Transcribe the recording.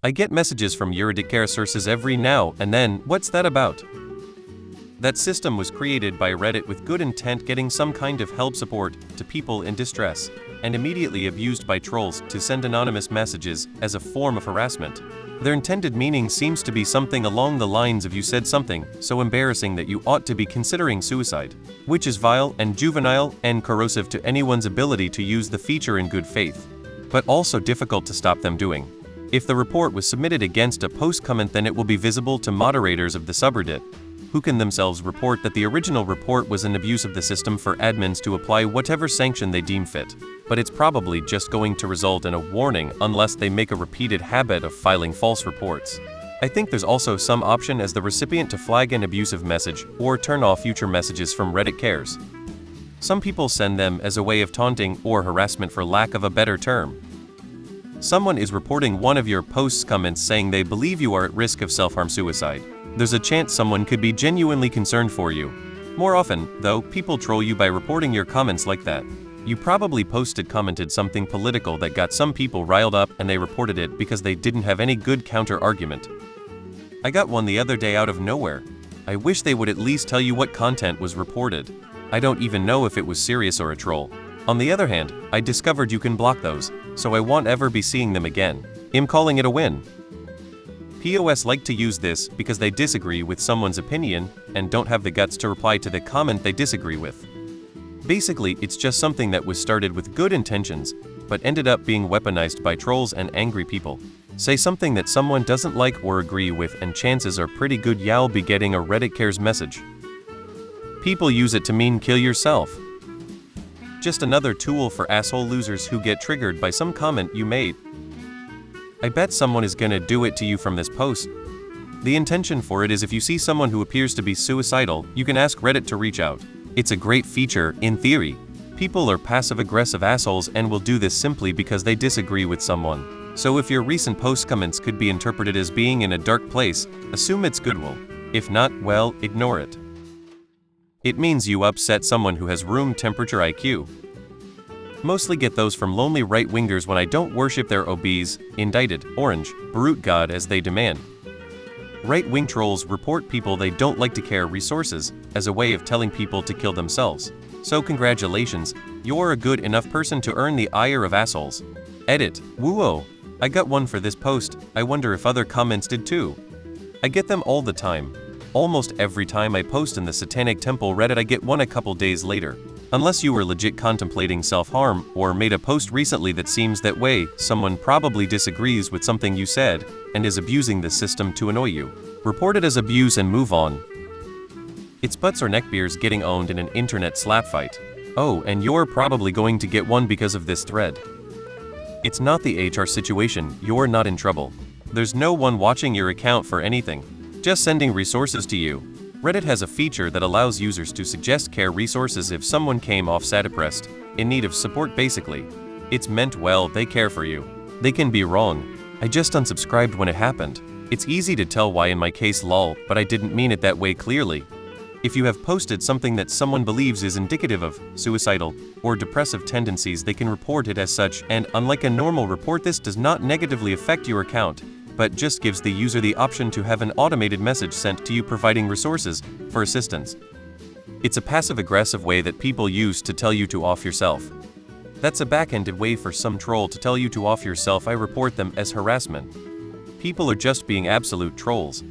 I get messages from redditcareresources every now and then. What's that about? That system was created by Reddit with good intent, getting some kind of help support to people in distress, and immediately abused by trolls to send anonymous messages as a form of harassment. Their intended meaning seems to be something along the lines of "you said something so embarrassing that you ought to be considering suicide," which is vile and juvenile and corrosive to anyone's ability to use the feature in good faith, but also difficult to stop them doing. If the report was submitted against a post comment, then it will be visible to moderators of the subreddit, who can themselves report that the original report was an abuse of the system for admins to apply whatever sanction they deem fit. But it's probably just going to result in a warning unless they make a repeated habit of filing false reports. I think there's also some option as the recipient to flag an abusive message or turn off future messages from Reddit cares. Some people send them as a way of taunting or harassment, for lack of a better term. Someone is reporting one of your post's comments saying they believe you are at risk of self-harm suicide. There's a chance someone could be genuinely concerned for you. More often, though, people troll you by reporting your comments like that. You probably commented something political that got some people riled up, and they reported it because they didn't have any good counter-argument. I got one the other day out of nowhere. I wish they would at least tell you what content was reported. I don't even know if it was serious or a troll. On the other hand, I discovered you can block those, so I won't ever be seeing them again. I'm calling it a win. POS like to use this because they disagree with someone's opinion and don't have the guts to reply to the comment they disagree with. Basically, it's just something that was started with good intentions, but ended up being weaponized by trolls and angry people. Say something that someone doesn't like or agree with, and chances are pretty good you'll be getting a Reddit cares message. People use it to mean kill yourself. Just another tool for asshole losers who get triggered by some comment you made. I bet someone is gonna do it to you from this post. The intention for it is if you see someone who appears to be suicidal, you can ask Reddit to reach out. It's a great feature, in theory. People are passive-aggressive assholes and will do this simply because they disagree with someone. So if your recent post comments could be interpreted as being in a dark place, assume it's goodwill. If not, well, ignore it. It means you upset someone who has room temperature IQ. Mostly get those from lonely right-wingers when I don't worship their obese, indicted, orange, brute god as they demand. Right-wing trolls report people they don't like to care resources as a way of telling people to kill themselves. So congratulations, you're a good enough person to earn the ire of assholes. Edit. Woo-oh. I got one for this post. I wonder if other comments did too. I get them all the time. Almost every time I post in the Satanic Temple Reddit, I get one a couple days later. Unless you were legit contemplating self-harm or made a post recently that seems that way, someone probably disagrees with something you said and is abusing the system to annoy you. Report it as abuse and move on. It's butts or neckbeards getting owned in an internet slap fight. Oh, and you're probably going to get one because of this thread. It's not the HR situation, you're not in trouble. There's no one watching your account for anything. Just sending resources to you. Reddit has a feature that allows users to suggest care resources if someone came off sad depressed, in need of support basically. It's meant well, they care for you. They can be wrong. I just unsubscribed when it happened. It's easy to tell why in my case lol, but I didn't mean it that way clearly. If you have posted something that someone believes is indicative of suicidal or depressive tendencies, they can report it as such, and unlike a normal report, this does not negatively affect your account, but just gives the user the option to have an automated message sent to you providing resources for assistance. It's a passive-aggressive way that people use to tell you to off yourself. That's a backhanded way for some troll to tell you to off yourself. I report them as harassment. People are just being absolute trolls.